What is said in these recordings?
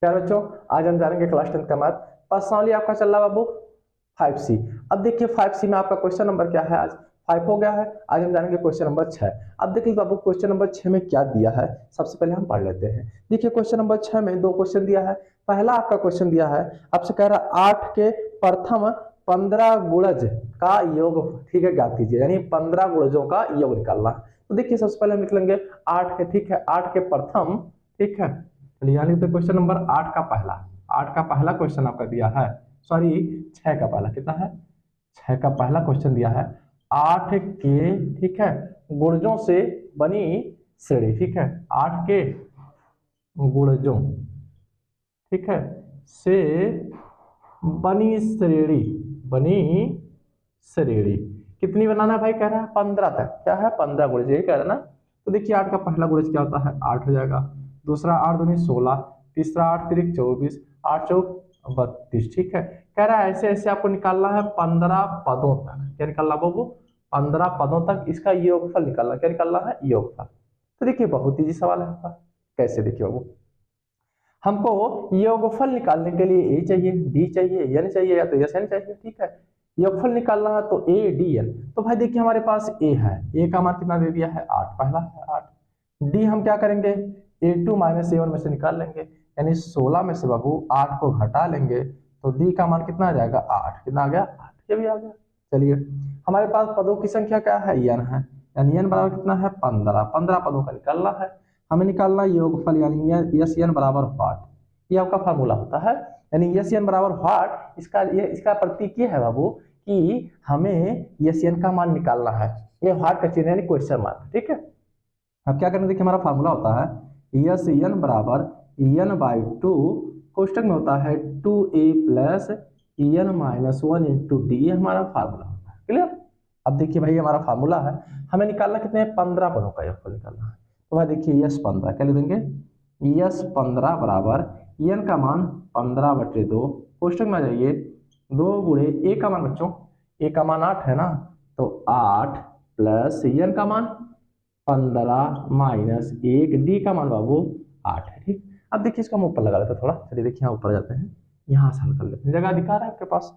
प्यारे बच्चों, आज हम जानेंगे क्लास 10 का मैथ। पर्सनली आपका चल रहा है बाबू 5C। अब देखिए 5C में आपका क्वेश्चन नंबर क्या है, आज 5 हो गया है। आज हम जानेंगे क्वेश्चन नंबर 6। अब देखिए बाबू क्वेश्चन नंबर 6 में क्या दिया है, सबसे पहले हम पढ़ लेते हैं। देखिए क्वेश्चन नंबर 6 में दो क्वेश्चन दिया है। पहला आपका क्वेश्चन दिया है, आपसे कह रहा है 8 के प्रथम 15 गुणज का योग, ठीक है, ज्ञात कीजिए, यानी 15 गुणजों का योग निकालना है। तो देखिए सबसे पहले हम लिख लेंगे 8 के, ठीक है, 8 के प्रथम, ठीक है, यानी तो क्वेश्चन नंबर 8 का पहला क्वेश्चन आपका दिया है, सॉरी 6 का पहला कितना है, 6 का पहला क्वेश्चन दिया है 8 के, ठीक है, गुणजों से बनी श्रेणी, ठीक है, 8 के गुणजों, ठीक है, से बनी श्रेणी, बनी श्रेणी कितनी बनाना है भाई, कह रहा है 15 तक, क्या है 15 गुणज, ये कह रहा है ना। तो देखिए 8 का पहला गुणज क्या होता है, 8 हो जाएगा, दूसरा 8 दूनी 16, तीसरा 8 तिरिक 24, 8 चौक 32, ठीक है। कह रहा है ऐसे ऐसे आपको निकालना है 15 पदों तक, क्या निकालना बाबू, 15 पदों तक इसका योगफल निकालना, क्या निकालना है, योगफल। तो देखिए बहुत इजी सवाल है आपका, कैसे देखिए बाबू, हमको योगफल निकालने के लिए ए चाहिए, डी चाहिए, एन चाहिए, या तो एस एन चाहिए, ठीक है। योगफल निकालना है तो ए डी एन, तो भाई देखिए हमारे पास ए है, ए का मान कितना दे दिया है 8, पहला है 8। डी हम क्या करेंगे, A2 माइनस A1 में से निकाल लेंगे, यानी 16 में से बाबू 8 को घटा लेंगे, तो डी का मान कितना आ जाएगा 8, कितना आ गया 8, ये भी आ गया। चलिए हमारे पास पदों की संख्या क्या है, एन है, यानी एन बराबर कितना है 15, 15 पदों का निकालना है। हमें निकालना योगफल, यानी यस एन बराबर व्हाट, ये आपका फार्मूला होता है, यानी यस एन बराबर व्हाट, इसका प्रतीक ये है बाबू कि हमें यस एन का मान निकालना है, ये व्हाट का चिन्ह यानी क्वेश्चन मार्क, ठीक है। अब क्या करना, देखिए हमारा फार्मूला होता है यस एन बराबर एन बाई 2, कोष्टक में होता है 2a plus N minus 1 into D, ये हमारा फार्मूला होता है, क्लियर। अब देखिए भाई हमारा फार्मूला है, हमें निकालना कितने 15 पदों का योगफल निकालना है। तो भाई देखिए यस 15 क्या लिख देंगे, यस 15 बराबर एन का मान 15/2, कोष्टक में आ जाइए 2 गुणे ए का मान, बच्चों ए का मान 8 है ना, तो 8 प्लस एन का मान 15 माइनस 1, डी का मान बाबू 8 है, ठीक। अब देखिए इसको हम ऊपर लगा लेते हैं थोड़ा, चलिए देखिए यहाँ ऊपर जाते हैं, यहाँ से हल कर लेते हैं, जगह दिखा रहा है आपके पास,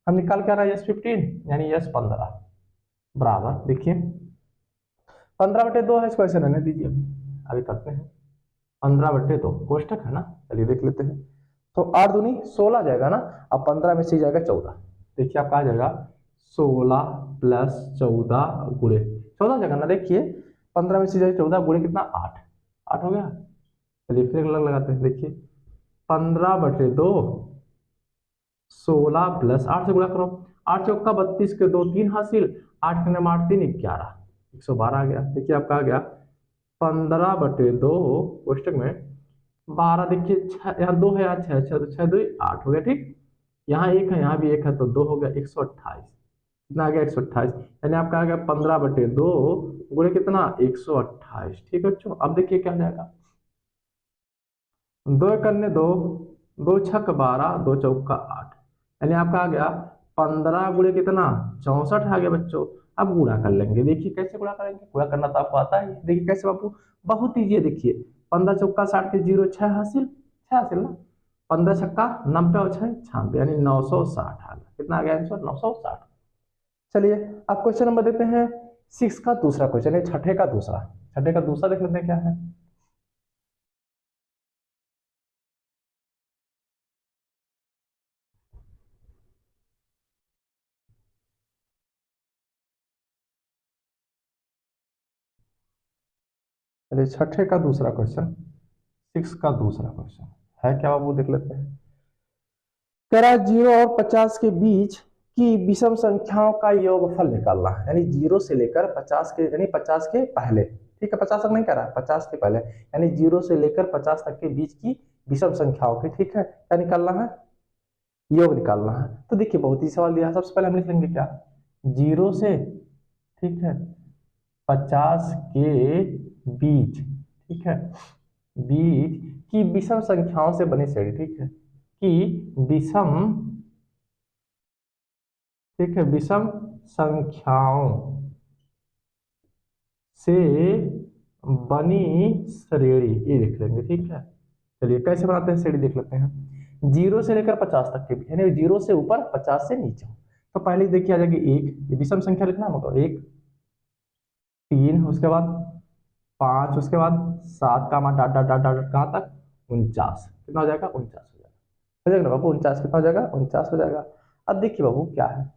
हम निकाल के आ रहा है यस 15 यानी यस 15 बराबर, देखिए 15/2 है, इसको ऐसे रहने दीजिए, अभी अभी करते हैं 15/2 कोष्टक है ना, चलिए देख लेते हैं। तो 8 दूनी 16 जाएगा ना, अब 15 में से जाएगा 14, देखिए आपका आ जाएगा 16 प्लस 14 गुणे 14 जाएगा ना, देखिए 15 में से जाएगा 14 गुणे कितना 8, 8 हो गया। चलिए फिर अलग लगाते हैं, देखिए 15/2, 16 प्लस 8 से गुणा करो, 8 चौका 32 के 2 3 हासिल, 8 के नाम 8 3 11, 112 आ गया। देखिए आपका आ गया 15/2 कोष्टक में 12, देखिए यहाँ 2 है, यहाँ 6, 6 तो 6 2 8 हो गया, ठीक। यहाँ 1 है, यहाँ भी 1 है, तो 2 हो गया 128, कितना आ गया 128, यानी आपका आ गया 15/2 गुणे कितना 128, ठीक है बच्चों। अब देखिए क्या हो जाएगा, 2 करने 2, 2 छक 12, 2 चौका 8, यानी आपका आ गया 15 गुणे कितना 64 आ गया बच्चों। अब गुणा कर लेंगे, देखिए कैसे गुणा करेंगे, गुणा करना तो आपको आता है, देखिए कैसे बाबू, बहुत ईजी है, देखिए 15 चौका 60 के 0 6 हासिल, 6 हासिल ना, 15 छक्का 90 और 6 96, यानी 960 आ गया, कितना आ गया आंसर 960। चलिए अब क्वेश्चन नंबर देते हैं 6 का दूसरा क्वेश्चन है, छठे का दूसरा, छठे का दूसरा देख लेते हैं क्या है। चलिए छठे का दूसरा क्वेश्चन, 6 का दूसरा क्वेश्चन है क्या बाबू, देख लेते हैं। कह रहा है 0 और 50 के बीच की विषम संख्याओं का योगफल निकालना है, यानी 0 से लेकर 50 के, यानी 50 के पहले, ठीक है, 50 तक नहीं कह रहा है, 50 के पहले, यानी 0 से लेकर 50 तक के बीच की विषम संख्याओं की, ठीक है, क्या निकालना है, योग निकालना है। तो देखिए बहुत ही सवाल दिया, सबसे पहले हम लिख लेंगे क्या, 0 से, ठीक है, 50 के बीच, ठीक है, बीच की विषम संख्याओं से बनी श्रेणी, ठीक है, कि विषम, ठीक है, विषम संख्याओं से बनी श्रेणी, ये लिख लेंगे, ठीक है, चलिए कैसे बनाते हैं सीढ़ी देख लेते हैं। 0 से लेकर 50 तक के यानी 0 से ऊपर 50 से नीचे हो। तो पहले देखिए आ जाएगी 1, ये विषम संख्या लिखना होगा, 1 3, उसके बाद 5, उसके बाद 7 का मान डाट डाट डाट डाट कहाँ तक 49, कितना हो जाएगा 49 हो जाएगा ना बाबू, 49 कितना हो जाएगा 49 हो जाएगा। अब देखिए बाबू क्या है,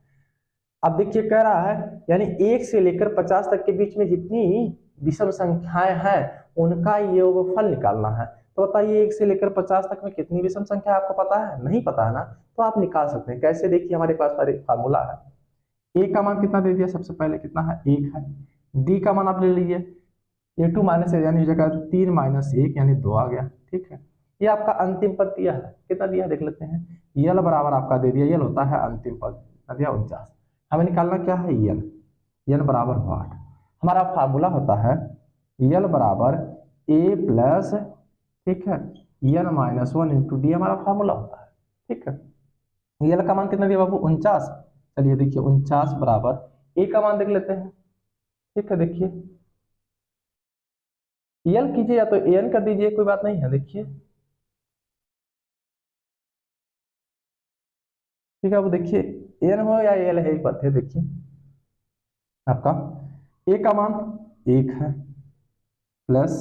अब देखिए कह रहा है यानी 1 से लेकर 50 तक के बीच में जितनी विषम संख्याएं हैं उनका योगफल निकालना है। तो बताइए 1 से लेकर 50 तक में कितनी विषम संख्या आपको पता है, नहीं पता है ना, तो आप निकाल सकते हैं कैसे। देखिए हमारे पास फार्मूला है, ए का मान कितना दे दिया, सबसे पहले कितना है 1 है, डी का मान आप ले लीजिए A2 माइनस यानी जगह 3 माइनस 1 यानी 2 आ गया, ठीक है। ये आपका अंतिम पद दिया है, कितना दिया है देख लेते हैं। यल बराबर आपका दे दिया, यल होता है अंतिम पद, दिया 49। हमें निकालना क्या है यल, यल बराबर 8। हमारा फार्मूला होता है यल बराबर ए प्लस, ठीक है, यल माइनस 1 इंटू डी हमारा फार्मूला होता है, ठीक है। यल का मान कितना दिया बाबू 49। चलिए देखिए 49 बराबर ए का मान देख लेते हैं, ठीक है। देखिए यल कीजिए या तो एन कर दीजिए, कोई बात नहीं है। देखिए ठीक है, अब देखिए एन हो या एल है, बात है। देखिए आपका ए का मान 1 है प्लस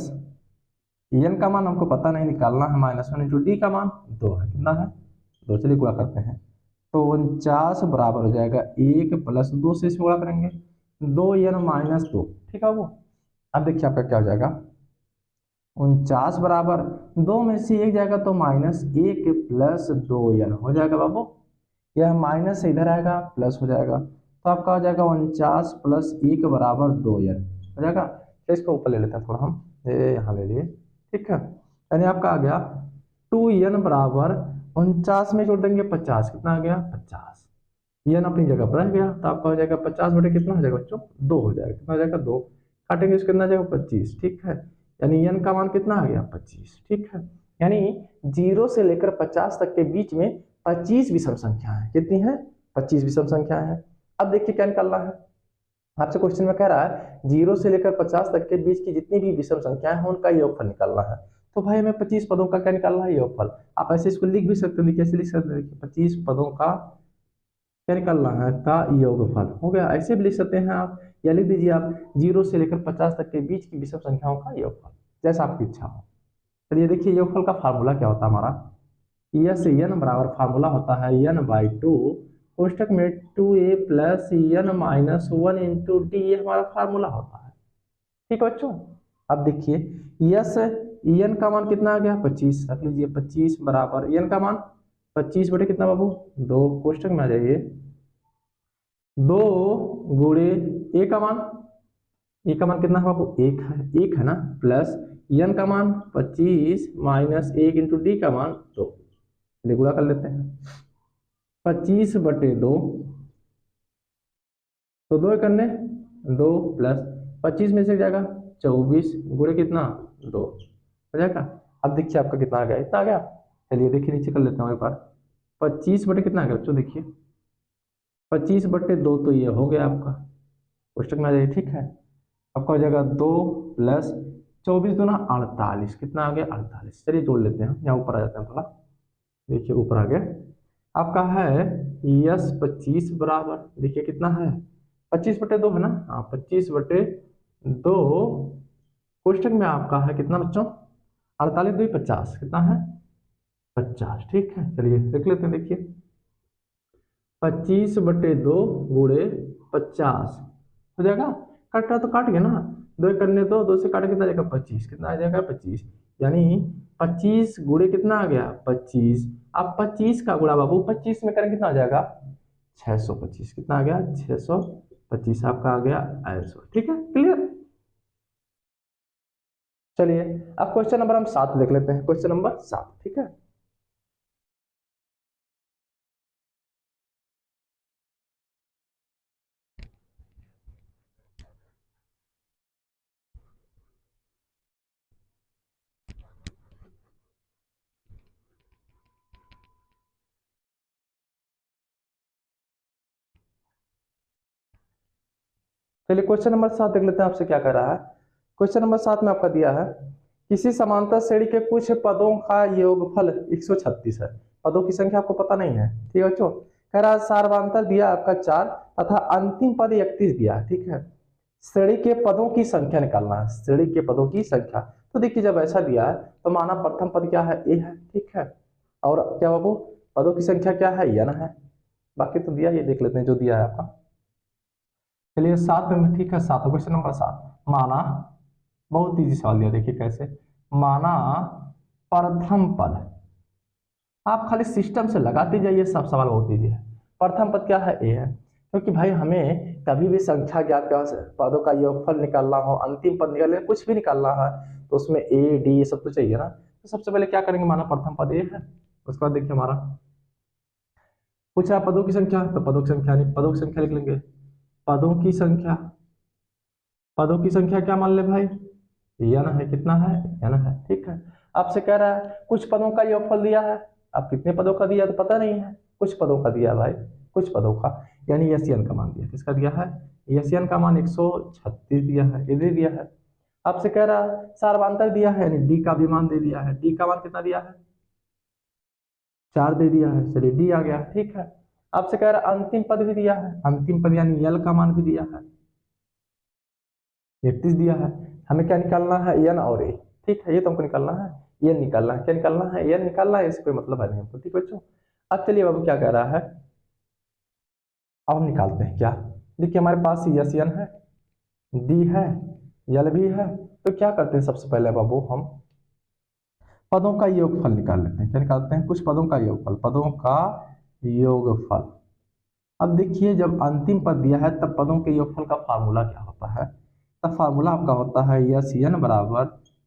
एन का मान हमको पता नहीं निकालना है -1 इंटू डी का मान 2 है, कितना है 2। चलिए गुणा करते हैं तो 49 बराबर हो जाएगा 1 प्लस 2 से इसमें गुणा करेंगे 2n-2, ठीक है वो। अब देखिए आपका क्या हो जाएगा 49 बराबर 2 में से 1 जाएगा तो -1 प्लस 2n हो जाएगा बाबू। यह माइनस से इधर आएगा प्लस हो जाएगा, तो आपका हो जाएगा 49 प्लस 1 बराबर 2n हो जाएगा। तो इसको ऊपर ले लेते हैं थोड़ा हम, ये यहाँ ले लिए, ठीक है। यानी आपका आ गया 2n बराबर 49 में जोड़ देंगे 50, कितना आ गया 50। n अपनी जगह पर रह गया, तो आपका हो जाएगा 50 बटे कितना हो जाएगा बच्चों 2 हो जाएगा, कितना हो जाएगा 2। काटेंगे इसको कितना जाएगा 25, ठीक है। यानी n का मान कितना आ गया 25, ठीक है। यानी 0 से लेकर 50 तक के बीच में 25 विषम संख्या है, कितनी है 25 विषम संख्या है। अब देखिए क्या निकालना है, आपसे क्वेश्चन में कह रहा है 0 से लेकर 50 तक के बीच की जितनी भी विषम संख्याएं हैं उनका योगफल निकालना है। तो भाई हमें 25 पदों का क्या निकालना है योगफल। आप ऐसे इसको लिख भी सकते हैं, कैसे लिख सकते हैं, देखिए 25 पदों का क्या निकालना है का योगफल हो गया, ऐसे भी लिख सकते हैं आप, या लिख दीजिए आप 0 से लेकर 50 तक के बीच की विषम संख्याओं का योगफल, जैसा आपकी इच्छा हो। चलिए देखिए योगफल का फार्मूला क्या होता है हमारा, यस एन बराबर फार्मूला होता है n/2 कोष्टक में 2a plus n-1 into D, ये हमारा फार्मूला होता है, ठीक है बच्चों। अब देखिए यस एन का मान कितना आ गया 25, रख लीजिए 25 बराबर एन का मान 25 बटे कितना बाबू 2, कोष्टक में आ जाइए 2 गुणे ए का मान, ए का मान कितना है बाबू 1 है, 1 है ना, प्लस एन का मान 25 माइनस 1 इंटू डी का मान 2, गुणा कर लेते हैं 25 बटे 2, तो 2 करने 2 प्लस 25 में से जाएगा 24 गुणे कितना 2 हो जाएगा। अब देखिए आपका कितना आ गया, इतना आ गया। चलिए देखिए नीचे कर लेते हैं एक बार, 25 बटे कितना आ गया बच्चों, देखिए 25 बटे 2 तो ये हो गया आपका, कोष्टक में आ जाइए, ठीक है। आपका हो जाएगा 2 प्लस 24 दूना 48, कितना आ गया 48। चलिए जोड़ लेते हैं, यहाँ ऊपर आ जाते हैं थोड़ा, देखिए ऊपर आ गया आपका है यस 25 बराबर, देखिए कितना है 25 बटे 2 है ना, हाँ 25 बटे 2 कोष्टक में आपका है कितना बच्चों 48 2 50, कितना है 50, ठीक है। चलिए देख लेते हैं, देखिए 25 बटे 2 गुणे 50 हो जाएगा, कट रहा तो काट गया ना, 2 करने 2 से काटे कितना जाएगा 25, कितना आ जाएगा 25, यानी 25 गुणे कितना आ गया 25। अब 25 का गुणा बाबू 25 में करें कितना आ जाएगा 625, कितना आ गया 625 आपका आ गया आंसर, ठीक है क्लियर। चलिए अब क्वेश्चन नंबर हम 7 देख लेते हैं, क्वेश्चन नंबर 7, ठीक है। चलिए क्वेश्चन नंबर 7 देख लेते हैं आपसे क्या कर रहा है। क्वेश्चन नंबर 7 में आपका दिया है किसी समांतर श्रेणी के कुछ पदों का योगफल 136 है। पदों की संख्या आपको पता नहीं है, ठीक है बच्चों। कह रहा है सार्वधातुक दिया आपका 4 तथा अंतिम पद 31 दिया है, ठीक है। श्रेणी के पदों की संख्या निकालना है, श्रेणी के पदों की संख्या। तो देखिए जब ऐसा दिया है तो माना प्रथम पद क्या है, ए है, ठीक है। और क्या बाबू पदों की संख्या क्या है, n है। बाकी तो दिया, ये देख लेते हैं जो दिया है आपका। चलिए 7 में, ठीक है 7 क्वेश्चन नंबर 7। माना, बहुत इजी सवाल दिया, देखिए कैसे। माना प्रथम पद, आप खाली सिस्टम से लगाते जाइए, सब सवाल बहुत इजी है। प्रथम पद क्या है, ए है, क्योंकि भाई हमें कभी भी संख्या ज्ञात पदों का योगफल निकालना हो, अंतिम पद निकालना, कुछ भी निकालना है तो उसमें ए डी ये सब तो चाहिए ना। तो सबसे पहले क्या करेंगे, माना प्रथम पद ए है, उसके बाद देखिए हमारा पूछ रहा पदों की संख्या, तो पदों की संख्या नहीं, पदों की संख्या लिख लेंगे। पदों की संख्या, पदों की संख्या क्या मान ले भाई, n है, कितना है, n है, ठीक है। आपसे कह रहा है कुछ पदों का योगफल दिया है, अब कितने पदों का दिया तो पता नहीं है, कुछ पदों का दिया भाई, कुछ पदों का, यानी एशियन का मान दिया। किसका दिया है, एशियन का मान 136 दिया है, ये दे दिया है। आपसे कह रहा है सार्वधातुक दिया है, यानी डी का भी मान दे दिया है। डी का मान कितना दिया है, 4 दे दिया है, चलिए डी आ गया, ठीक है। आपसे कह रहा है अंतिम पद भी दिया है, अंतिम पद यानी यल का मान भी दिया है, 31 दिया है। हमें क्या निकालना है, एन और ए, ठीक है, ये तो हमको निकालना है, एन निकालना है। क्या निकालना है, एन निकालना है, इससे कोई मतलब है नहीं हमको, ठीक है बच्चों। अब चलिए बाबू क्या कह रहा है, अब हम निकालते हैं क्या। देखिए हमारे पास यस एन है, डी है, यल भी है, तो क्या करते हैं सबसे पहले बाबू हम पदों का योगफल निकाल लेते हैं। क्या निकालते हैं, कुछ पदों का योगफल, पदों का योगफल। अब देखिए जब अंतिम पद दिया है तब पदों के योगफल का फार्मूला क्या होता है, तब फार्मूला आपका होता है यस एन बराबर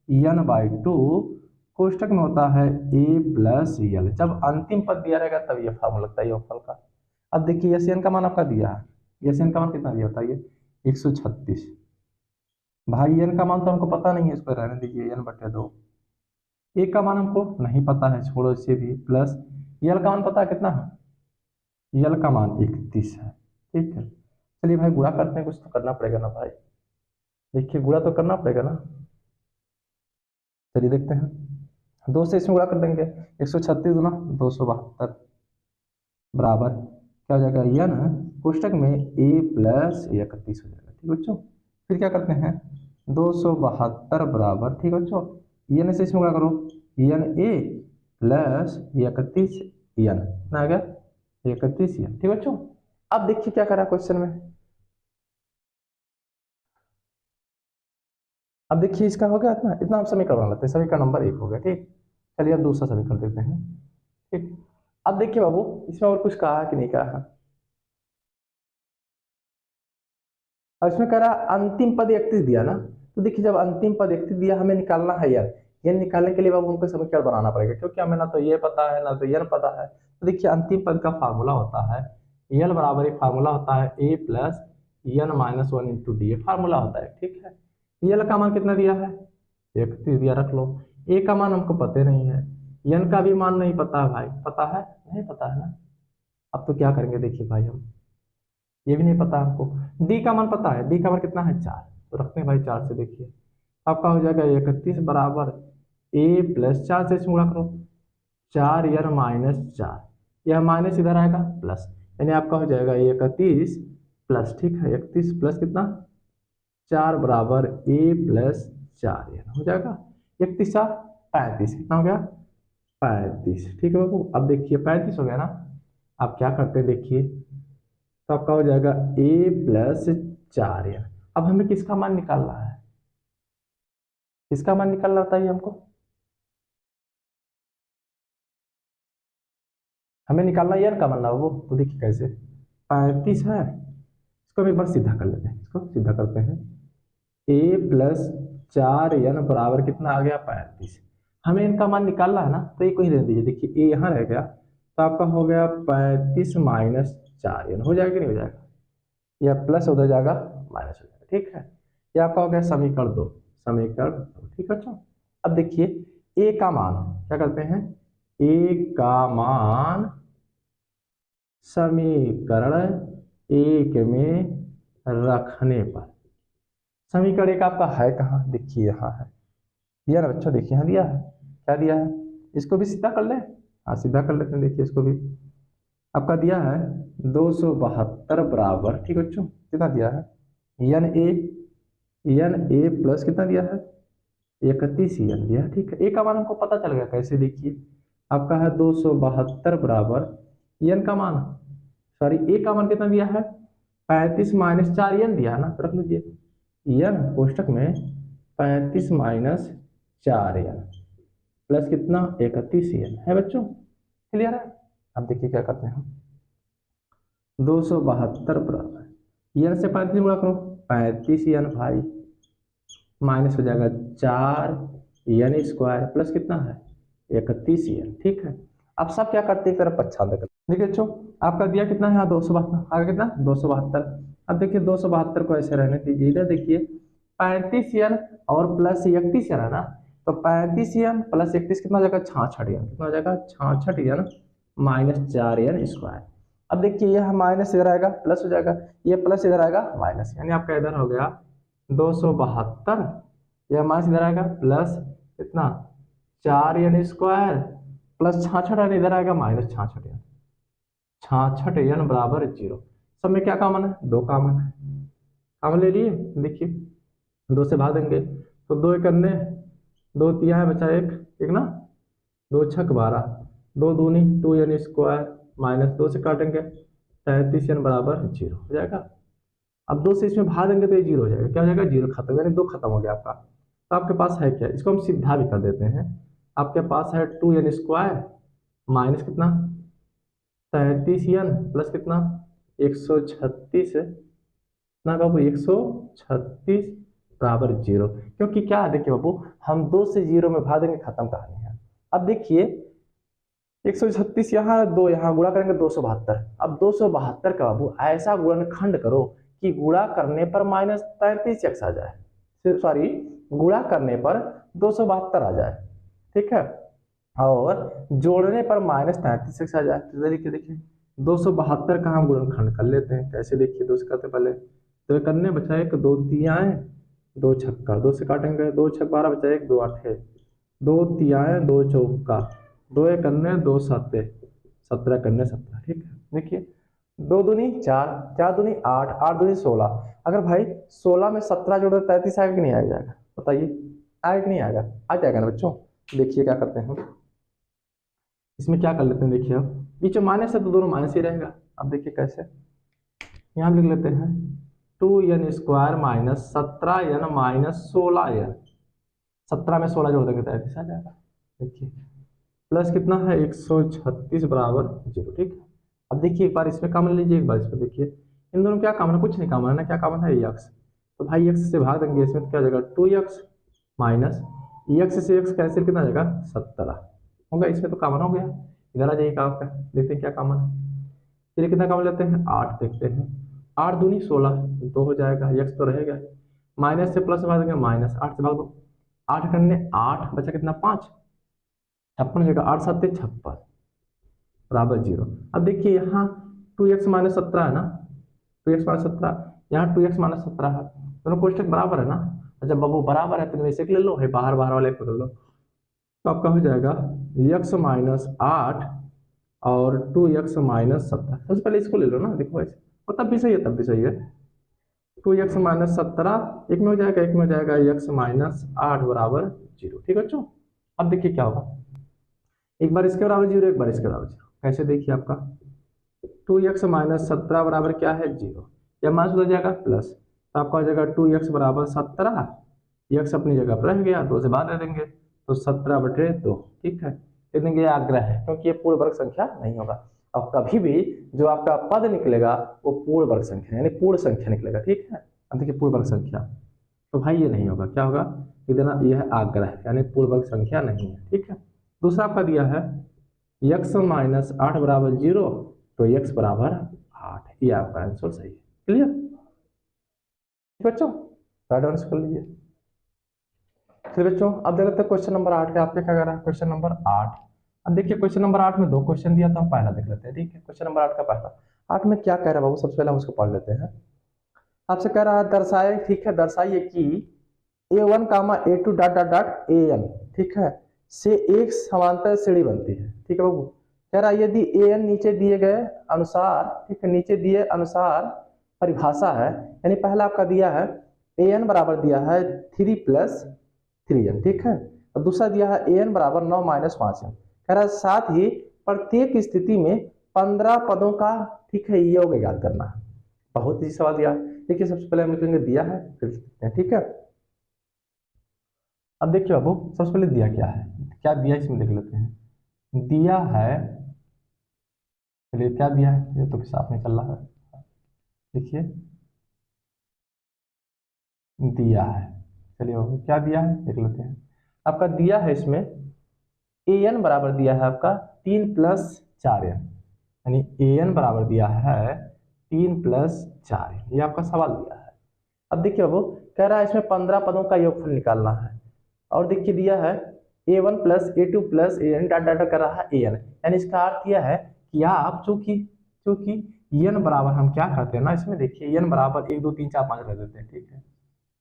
n/2, कोष्टक में होता है a प्लस यल। जब अंतिम पद दिया रहेगा तब ये फार्मूला लगता है योगफल का। अब देखिए यस एन का मान आपका दिया है, यस एन का मान कितना दिया बताइए, 136। भाई एन का मान तो हमको पता नहीं है, इसको रहने दीजिए, n/2। ए का मान हमको नहीं पता है, छोड़ो इसे भी, प्लस यल का मान पता है कितना है, यल का मान 31 है, ठीक है। चलिए भाई गुणा करते हैं, कुछ तो करना पड़ेगा ना भाई, देखिए गुणा तो करना पड़ेगा ना। चलिए देखते हैं, 2 से इसमें गुणा कर देंगे, 136 गुना 272 बराबर क्या हो जाएगा, यन कोष्टक में a प्लस 31 हो जाएगा, ठीक बच्चों। फिर क्या करते हैं, 272 बराबर, ठीक बच्चों, यन से इसमें गुणा करो, यन a प्लस 31 यन, कितना आ गया 31 यन, ठीक बच्चों। अब देखिए क्या करा क्वेश्चन में, अब देखिए इसका हो गया इतना, इतना हम समीकरण बना लेते हैं, समीकरण नंबर 1 हो गया, ठीक। चलिए अब दूसरा समीकरण देते हैं, ठीक। अब देखिए बाबू इसमें और कुछ कहा कि नहीं कहा, अब इसमें कह रहा अंतिम पद 31 दिया ना, तो देखिए जब अंतिम पद 31 दिया हमें निकालना है यार, ये निकालने के लिए बाबू हमको समीकरण बनाना पड़ेगा, क्योंकि हमें ना तो ये पता है ना तो ये पता है। तो देखिए अंतिम पद का फार्मूला होता है यल बराबर, एक फार्मूला होता है a plus n-1 into D, formula होता है, ठीक है। यल का मान कितना दिया है, 31 दिया, रख लो। ए का मान हमको पता नहीं है, एन का भी मान नहीं पता है भाई, पता है नहीं पता है ना। अब तो क्या करेंगे देखिए भाई, हम ये भी नहीं पता हमको। डी का मान पता है, डी का मान कितना है 4, तो रखते हैं भाई 4 से, देखिए आपका हो जाएगा 31 बराबर a प्लस 4 से इसमें गुणा करो, 4n-4, यह माइनस इधर आएगा प्लस, यानी आपका हो जाएगा 31 प्लस, ठीक है 31 प्लस कितना 4 बराबर a प्लस 4n हो जाएगा, 31 4 35, कितना हो गया 35, ठीक है बाबू। अब देखिए 35 हो गया ना, अब क्या करते हैं देखिए, तो आपका हो जाएगा a प्लस 4n। अब हमें किसका मान निकालना है, किसका मान निकालना होता है हमको, हमें निकालना n का मान ना वो, तो देखिए कैसे, 35 है, इसको हम एक बार सीधा कर लेते हैं, इसको सीधा करते हैं, a प्लस 4n बराबर कितना आ गया 35। हमें इनका मान निकालना है ना, तो ये कोई रहने दीजिए, देखिए a यहाँ रह गया, तो आपका हो गया 35 माइनस 4n, हो जाएगा कि नहीं हो जाएगा, या प्लस उधर जाएगा माइनस हो जाएगा, ठीक है। ये आपका हो गया समीकरण 2, समीकरण 2, ठीक है बच्चों। अब देखिए a का मान क्या करते हैं, a का मान समीकरण 1 में रखने पर, समीकरण 1 आपका है कहाँ, देखिए यहाँ है, दिया ना बच्चों, देखिए यहाँ दिया है, क्या दिया है, इसको भी सीधा कर ले, हाँ सीधा कर लेते हैं, देखिए इसको भी आपका दिया है 272 बराबर, ठीक है बच्चों, कितना दिया है एन ए प्लस कितना दिया है 31 एन दिया है, ठीक है। ए का मान हमको पता चल गया, कैसे देखिए आपका है 272 बराबर एन का मान, सॉरी ए का मान कितना दिया है 35 माइनस 4 एन दिया है ना, तो रख लीजिए एन कोष्टक में 35 माइनस 4 एन प्लस कितना 31 एन है बच्चों, क्लियर है। अब देखिए क्या करते हैं हम, 272 बराबर एन से 35 गुणा करो 35 एन भाई, माइनस हो जाएगा 4 एन स्क्वायर प्लस कितना है 31 एन, ठीक है। अब सब क्या करते हैं, तरफ पक्षांतर करते हैं। देखिए बच्चों आपका दिया कितना है 272, आगे कितना 272। अब देखिए 272 को ऐसे रहने दीजिए, इधर देखिए 35 एन और प्लस 31 एन है ना, तो 35 एन प्लस 31 कितना हो जाएगा 66 एन, कितना हो जाएगा 66 एन माइनस 4 एन स्क्वायर। अब देखिए यह माइनस इधर आएगा प्लस हो जाएगा, ये प्लस इधर आएगा माइनस, यानी आपका इधर हो गया 272, यह माइनस इधर आएगा प्लस कितना 4 एन स्क्वायर प्लस 66 एन इधर आएगा माइनस 66 एन, 66 एन बराबर 0। सब में क्या कॉमन है, 2 कॉमन है, कॉमन ले लिए, देखिए 2 से भाग देंगे तो 2 एक अन्य 2 तिया है बचा एक ना, 2 छक 12, 2 दूनी 2 एन स्क्वायर माइनस 2 से काटेंगे 33 एन बराबर 0 हो जाएगा। अब 2 से इसमें भाग देंगे तो ये 0 हो जाएगा, क्या हो जाएगा 0 खत्म, यानी 2 खत्म हो गया आपका। तो आपके पास है क्या, इसको हम सीधा भी कर देते हैं, आपके पास है 2 एन स्क्वायर माइनस कितना 33 एन प्लस कितना 136 ना बाबू 136 बराबर 0, क्योंकि क्या है देखिए बाबू हम 2 से 0 में भाग देंगे, खत्म कहानी है। अब देखिए 136 यहाँ 2 यहाँ गुणा करेंगे 272, अब 272 का बाबू ऐसा गुणनखंड करो कि गुणा करने पर माइनस 33 एक्स आ जाए, सिर्फ सॉरी गुणा करने पर 272 आ जाए, ठीक है, और जोड़ने पर माइनस 33 एक्स आ जाए। तो देखिए 272 का हम गुणनखंड कर लेते हैं, कैसे देखिए 2 से करते पहले, तो करने बचा एक 2 तियाएं 2 छक्का, 2 से काटेंगे 2 छक 12 बचा एक 2 आठे 2 तियाएं 2 चौका 2 एक अन्य 2 साते 17 करने 17, ठीक है। देखिए 2 दूनी 4, 4 दूनी 8, 8 दूनी 16, अगर भाई 16 में 17 जोड़ो 33 आएगा कि नहीं आएगा, बताइए आएगा कि नहीं आएगा, आ जाएगा ना बच्चों। देखिए क्या करते हैं हम, इसमें क्या कर लेते हैं, देखिए अब बीच में माइनस है तो दोनों माइनस ही रहेगा। अब देखिए कैसे, यहाँ लिख लेते हैं 2 N square minus 17 N minus 16 N, 17 में 16 जोड़ देंगे 33 आ जाएगा, देखिए प्लस कितना है 136 बराबर 0, ठीक है। अब देखिए एक बार इसमें कॉमन लीजिए, एक बार इसमें, देखिए इन दोनों क्या कॉमन है, कुछ नहीं कॉमन है ना, क्या कॉमन है एक्स, तो भाई एक्स से भाग देंगे इसमें तो क्या हो जाएगा 2x माइनस एक्स से एक्स कैंसिल कितना आ जाएगा 17 होगा, इसमें तो कॉमन हो गया। इधर आ जाइए आपका, देखते हैं क्या कॉमन है, चलिए कितना कॉमन लेते हैं 8 देखते हैं, 8 दूनी 16 2 हो जाएगा, एक्स तो रहेगा, माइनस से प्लस भाग देंगे माइनस 8 से भाग दो 8 करने 8 बचा कितना 5 56 हो जाएगा, 8 7 56 बराबर 0। अब देखिए यहाँ 2x माइनस 17 है ना, 2x माइनस 17, यहाँ 2x माइनस 17 है, दोनों कोष्टक बराबर है ना, जब बाबू बराबर है तो इसे ले लो, है बाहर बाहर वाले को ले लो, तो आपका हो जाएगा x माइनस 8 और 2x माइनस 17, सबसे पहले इसको ले लो ना, देखो ऐसे, और तब भी सही है, तब भी सही है, 2x माइनस 17 एक में हो जाएगा, एक में हो जाएगा x माइनस 8 बराबर 0, ठीक है बच्चों। अब देखिए क्या होगा, एक बार इसके बराबर 0 एक बार इसके बराबर 0, कैसे देखिए आपका 2x माइनस 17 बराबर क्या है 0, या माइनस हो जाएगा प्लस, तो आपका हो जाएगा 2x बराबर 17, x अपनी जगह पर रह गया 2 से बाद दे देंगे तो 17/2, ठीक है, दे देंगे, आग्रह है क्योंकि ये पूर्ण वर्ग संख्या नहीं होगा, और कभी भी जो आपका पद निकलेगा वो पूर्ण वर्ग संख्या यानी पूर्ण संख्या निकलेगा, ठीक है। अब देखिए पूर्ण वर्ग संख्या, तो भाई ये नहीं होगा, क्या होगा इतना, यह आग्रह है यानी पूर्ण वर्ग संख्या नहीं है, ठीक है। दूसरा आपका दिया है x माइनस 8 बराबर 0, तो x बराबर 8, ये आपका आंसर सही है, क्लियर बच्चों, राइट आंसर कर लीजिए। फिर बच्चों अब देख लेते हैं क्वेश्चन नंबर 8 का, आपके क्या कर रहा है क्वेश्चन नंबर 8। अब देखिए क्वेश्चन नंबर 8 में 2 क्वेश्चन दिया था, हम पहला देख लेते हैं, ठीक है। क्वेश्चन नंबर 8 का पहला, 8 में क्या कह रहा है बाबू, सबसे पहले हम उसको पढ़ लेते हैं। आपसे कह रहा है दर्शाए, ठीक है, दर्शाइए कि A1 comma A2 dot dot dot AN, ठीक है, से एक समांतर श्रेणी बनती है। ठीक है बाबू, कह रहा है यदि AN नीचे दिए गए अनुसार, ठीक है, नीचे दिए अनुसार परिभाषा है, यानी पहला आपका दिया है AN बराबर दिया है 3 प्लस 3n, ठीक है, और दूसरा दिया है AN बराबर 9 माइनस 5n। कह रहा है साथ ही प्रत्येक स्थिति में 15 पदों का, ठीक है, योग ज्ञात करना है। बहुत ही सवाल दिया है। देखिए सबसे पहले हम लिखेंगे दिया है, फिर लिखते हैं, ठीक है। अब देखिए बाबू सबसे पहले दिया क्या है, क्या दिया इसमें देख लेते हैं। दिया है, चलिए क्या दिया है, ये तो साफ नहीं चल रहा है, देखिए दिया है, चलिए बाबू क्या दिया है देख लेते हैं। आपका दिया है इसमें AN बराबर दिया है आपका 3 प्लस 4n, यानी AN बराबर दिया है 3 प्लस 4n, ये आपका सवाल दिया है। अब देखिए बाबू कह रहा है इसमें 15 पदों का योगफल निकालना है, और देखिए दिया है A1 plus A2 plus AN dot dot कर रहा है AN, यानी इसका अर्थ यह है कि आप चूंकि n बराबर हम क्या करते हैं ना, इसमें देखिए n बराबर 1 2 3 4 5 रख देते हैं, ठीक है,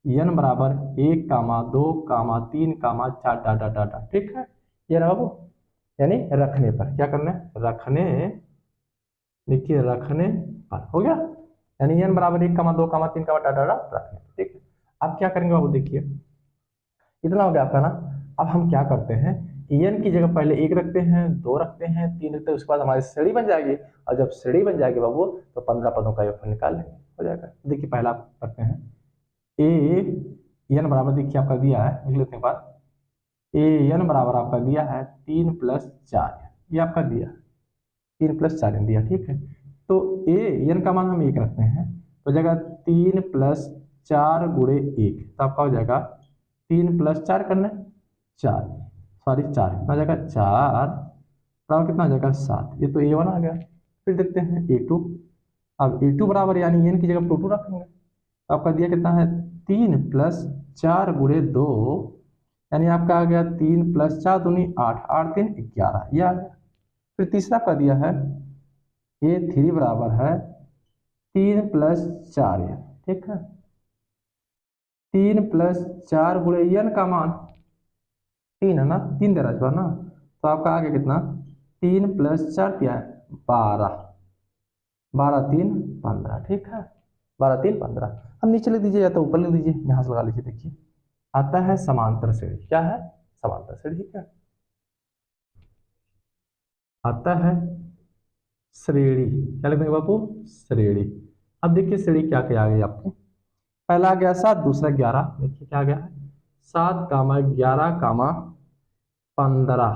n बराबर 1 कामा 2 कामा 3 कामा 4 डॉट डॉट डॉट, ठीक है, ये रहा बाबू, यानी रखने पर क्या करना है, रखने, देखिए रखने पर हो गया, यानी n बराबर 1 कामा 2 कामा 3 कामा डॉट डॉट रखने, ठीक है। अब क्या करेंगे बाबू, देखिए इतना हो गया आपका ना। अब हम क्या करते हैं, n की जगह पहले 1 रखते हैं, 2 रखते हैं, 3 रखते हैं, उसके बाद हमारी श्रेणी बन जाएगी, और जब श्रेणी बन जाएगी बाबू तो 15 पदों का योगफल निकाल लेंगे, हो जाएगा। देखिए पहला आप करते हैं n बराबर, देखिए आपका दिया है, लिख लेते हैं बाद, AN बराबर आपका दिया है 3 प्लस 4, ये आपका दिया 3 प्लस 4 दिया, ठीक है। तो AN का मान हम 1 रखते हैं, तो जगह 3 प्लस 4 गुणे 1, तो आपका हो जाएगा 3 प्लस 4 करना है 4, सॉरी 4 कितना जाएगा 4, बराबर कितना आ जाएगा 7, ये तो A1 आ गया। फिर देखते हैं A2, अब A2 बराबर यानी n की जगह 2 रखेंगे, तो आपका दिया कितना है 3 प्लस 4 गुणे 2, यानी आपका आ गया 3 प्लस 4 दूनी 8, 8 3 11, ये आ गया। फिर तीसरा का दिया है A3 बराबर है 3 प्लस 4, ठीक है, 3 प्लस 4 गुणे n का मान 3 है ना, 3 दे रहा है ना, तो आपका आ गया कितना 3 प्लस 4 क्या है 12, 12 3 15, ठीक है, 12 3 15। अब नीचे लिख दीजिए या तो ऊपर लिख दीजिए, यहाँ से लगा लीजिए, देखिए आता है समांतर श्रेणी, क्या है समांतर श्रेणी, ठीक है, आता है श्रेणी, क्या लिखेंगे बापू श्रेणी। अब देखिए श्रेणी क्या क्या आ गई आपकी, पहला आ गया 7, दूसरा 11, देखिए क्या आ गया है 7 कामा 11 कामा 15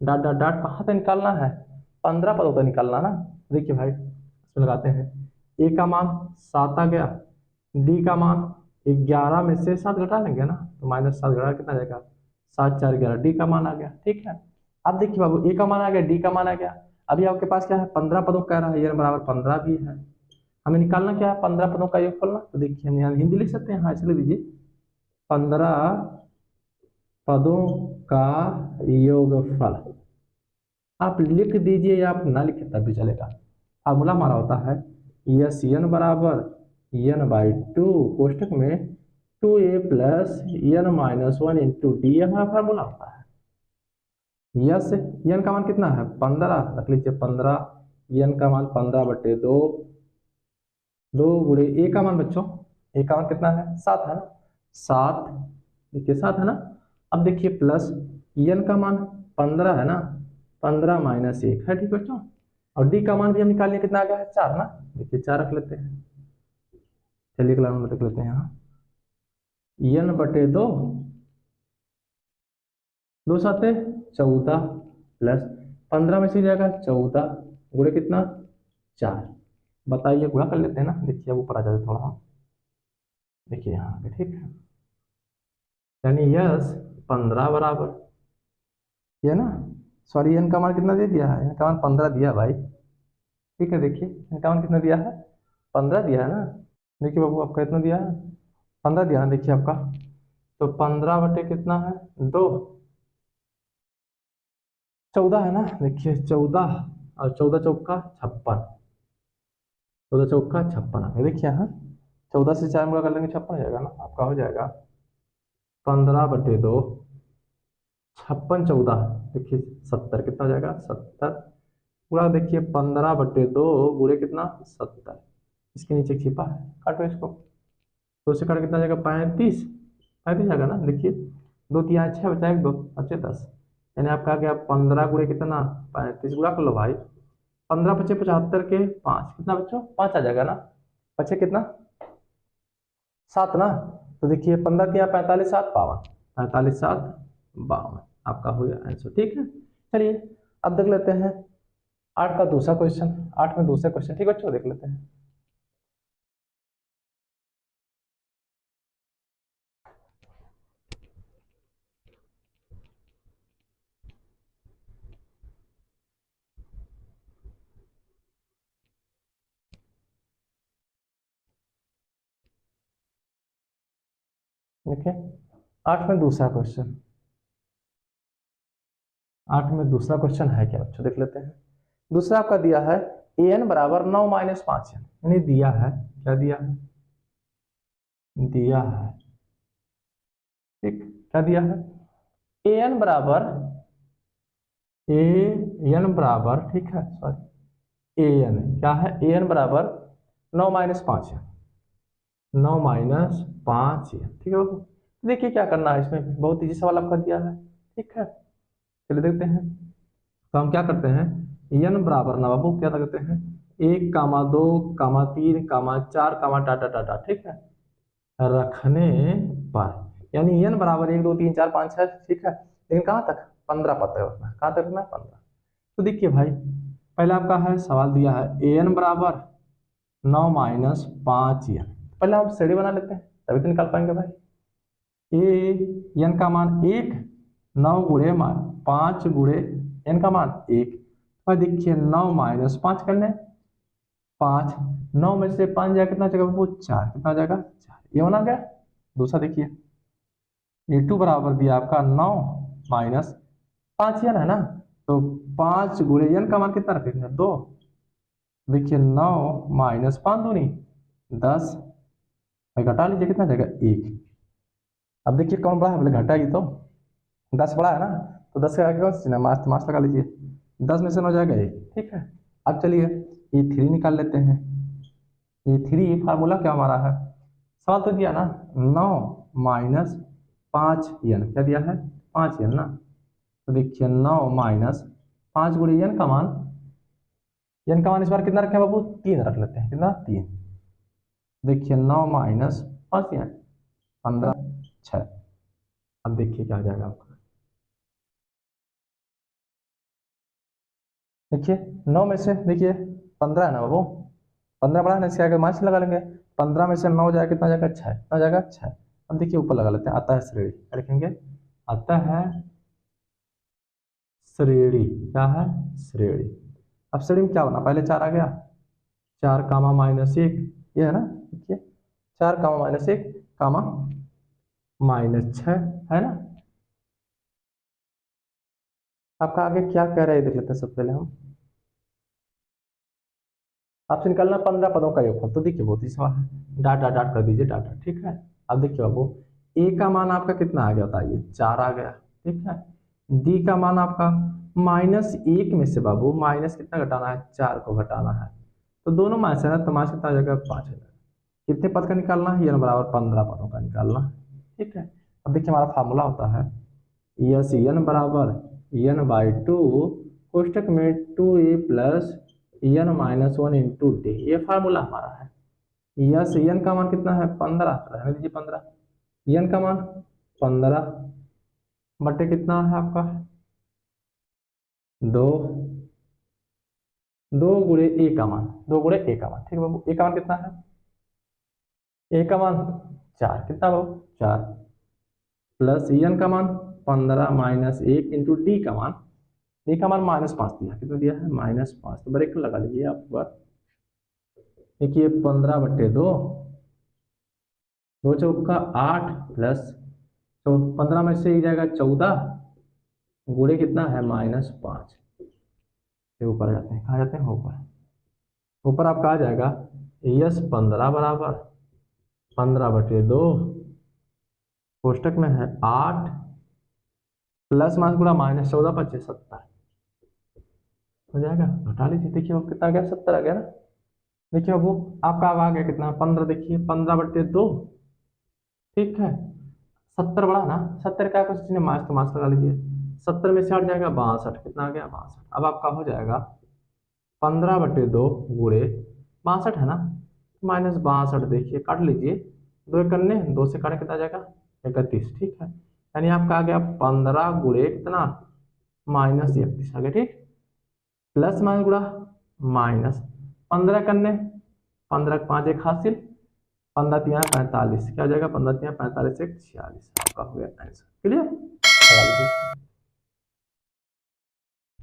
डॉट डॉट डॉट, कहाँ से निकालना है 15 पदों तो निकालना ना। देखिए भाई इसमें लगाते हैं, A का मान 7 आ गया, D का मान 11 में से 7 घटा लेंगे ना, तो माइनस 7 घटा कितना जाएगा 7 4 11, D का मान आ गया, ठीक है। अब देखिए बाबू A का मान आ गया, D का मान आ गया, अभी आपके पास क्या है 15 पदों कह रहा है, ये बराबर 15 भी है, हमें निकालना क्या है 15 पदों का योगफल ना, तो देखिए हम यहाँ हिंदी लिख सकते हैं, हाँ ऐसे लिख दीजिए 15 पदों का योगफल, आप लिख दीजिए या आप ना लिखे तब भी चलेगा। फार्मूला हमारा होता है यस n बराबर n बाई 2 कोष्टक में 2a plus n minus 1 into D, हमारा फार्मूला होता है। यस n का मान कितना है 15, रख लीजिए 15, n का मान 15/2, 2 गुणे a का मान बच्चों, a का मान कितना है 7 है ना, 7, देखिए 7 है ना। अब देखिए प्लस n का मान 15 है ना, 15 माइनस 1 है, ठीक बच्चों, और डी का मान भी हम निकालने कितना आ गया है 4 ना, देखिए 4 रख लेते हैं, चलिए अगला नंबर देख लेते हैं यहाँ n/2, 2 साते 14 प्लस 15 में से जाएगा 14 गुणे कितना 4, बताइए गुणा कर लेते हैं ना, देखिए अब ऊपर आ जाते थोड़ा हम, देखिए यहाँ पे, ठीक है, यानी यस 15 बराबर, ये ना, सॉरी n का मान कितना दे दिया है, n का मान 15 दिया भाई, ठीक है, देखिए n का मान कितना दिया है 15 दिया है ना, देखिए बाबू आपका इतना दिया है 15 दिया है, देखिए आपका, तो 15 बटे कितना है 2, 14 है ना, देखिए 14 और 14 चौका 56, 14 चौका 56 आ गया, देखिए यहाँ 14 से 4 गुणा कर लेंगे 56 हो जाएगा ना, आपका हो जाएगा 15/2, 56/14, देखिए 70 कितना हो जाएगा 70 पूरा, देखिए 15/2 गुणे कितना 70, इसके नीचे छिपा है, काटो इसको, 2 से काट कितना जाएगा 35, 35 आएगा ना, देखिए 2 3 6 बचा 1 2 बचे 10, यानी आपका आ गया 15 गुणे कितना 35, गुणा कर लो भाई, 15 बचे 75 के 5, कितना बच्चों 5 आ जाएगा ना, बचे कितना 7 ना, तो देखिए 15 3 45 7 52, 45 7 52 आपका हो गया आंसर, ठीक है। चलिए अब देख लेते हैं 8 का दूसरा क्वेश्चन, 8 में दूसरा क्वेश्चन, ठीक है बच्चों देख लेते हैं। देखिए 8 में दूसरा क्वेश्चन, 8 में दूसरा क्वेश्चन है क्या बच्चों, देख लेते हैं। दूसरा आपका दिया है an बराबर 9 - 5n, यानी दिया है, क्या दिया है, दिया है, ठीक, क्या दिया है an बराबर, an बराबर, ठीक है सॉरी an क्या है, an बराबर 9 - 5n, 9 - 5n, ठीक है बाबू। देखिए क्या करना है, इसमें बहुत इजी सवाल आपका दिया है, ठीक है, चलिए देखते हैं। तो हम क्या करते हैं, n बराबर ना बाबू क्या करते हैं 1 2 3 4 टाटा टाटा, ठीक है, रखने पर, यानी n बराबर 1 2 3 4 5 6, ठीक है, लेकिन कहाँ तक 15 पता है रखना, कहाँ तक रखना है 15। तो देखिए भाई पहले आपका है सवाल दिया है an बराबर 9 - 5n, पहले हम श्रेणी बना लेते हैं तभी तो निकाल पाएंगे भाई। n का मान 1, 9 गुणे 5 गुणे n का मान 1, और देखिए 9 - 5 कर लें, 5, 9 में से 5 जाएगा कितना जगह वो 4, कितना जाएगा 4, ये होना गया। दूसरा देखिए a2 बराबर दिया आपका 9 - 5n है ना, तो 5 गुणे n का मान कितना रखेंगे 2, देखिए 9 - 5 दूनी 10, घटा लीजिए कितना जाएगा 1। अब देखिए कौन बड़ा है, बोले घटाएगी तो 10 बड़ा है ना, तो 10 के आगे कौन सा चिन्ह है, मास मास लगा लीजिए, 10 में से 9 जाएगा 1, ठीक है। अब चलिए E3 निकाल लेते हैं, E3 फार्मूला क्या हमारा है, सवाल तो दिया ना 9 - 5n, क्या दिया है 5n ना, तो देखिए 9 - 5 गुणे n का मान इस बार कितना रखें बाबू 3 रख लेते हैं, कितना 3, देखिए 9 - 5n 15 6, अब देखिए क्या हो जाएगा आपका, देखिए 9 में से देखिए 15 है ना बाबू, 15 बड़ा है ना, इसके आगे मार्क्स लगा लेंगे, 15 में से 9 जाएगा कितना जाएगा 6, कितना जाएगा 6। अब देखिए ऊपर लगा लेते हैं, आता है श्रेणी, क्या लिखेंगे आता है श्रेणी, क्या है श्रेणी। अब श्रेणी में क्या होना, पहले 4 आ गया, 4 कामा -1, ये है ना, देखिए 4 कामा -1 कामा -6 है ना। आपका आगे क्या कह रहे हैं देख लेते हैं, सबसे पहले हम आपसे निकालना 15 पदों का योगफल, तो देखिए बहुत ही सवाल है, डाट डाट डाट कर दीजिए डाटा, ठीक है। अब देखिए बाबू ए का मान आपका कितना आ गया बताइए 4 आ गया, ठीक है। डी का मान आपका -1 में से बाबू माइनस कितना घटाना है 4 को घटाना है, तो दोनों माइनस है ना, तो माइनस कितना आ जाएगा 5 आ जाएगा। कितने पद का निकालना है, n बराबर 15 पदों का निकालना है, ठीक है। अब देखिए हमारा फार्मूला होता है यस n बराबर n/2 कोष्टक में 2a plus n-1 into D, ये फार्मूला हमारा है। यस n का मान कितना है 15, रहने दीजिए 15, n का मान 15 बटे कितना है आपका 2, 2 गुणे ए का मान, 2 गुणे ए का मान, ठीक है बाबू, ए का मान कितना है, ए का मान 4, कितना बाबू 4, प्लस n का मान 15 -1 इंटू डी का मान, डी का मान -5 दिया, कितना दिया है -5, तो ब्रेक लगा लीजिए आप बार, देखिए 15/2, 2 चौका 8 प्लस 15 में से एक जाएगा 14 गुणे कितना है -5, ऊपर जाते हैं, कहाँ जाते हैं ऊपर, ऊपर आपका आ जाएगा यस 15 बराबर 15/2 कोष्टक में है 8 प्लस माइनस गुणा माइनस 14 25 70 हो जाएगा। घटा लीजिए, देखिए वो कितना आ गया, 70 आ गया ना। देखिए बाबू आपका अब आ गया कितना, 15। देखिए 15/2, ठीक है। 70 बड़ा ना, 70 का कुछ मास तो मास लगा लीजिए। 70 में से हट जाएगा 62, कितना आ गया 62। अब आपका हो जाएगा 15/2 गुणे 62 है ना, -62। देखिए काट लीजिए, 2 एकन्ने 2 से काटे कितना आ जाएगा 31, ठीक है। यानी आपका आ गया 15 गुणे कितना -31 आ गया, ठीक। प्लस माइनस गुणा माइनस 15 करने, 15 5 1 हासिल, 15 3 45, क्या हो जाएगा 15 3 45 1 46। आपका हो गया आंसर, क्लियर।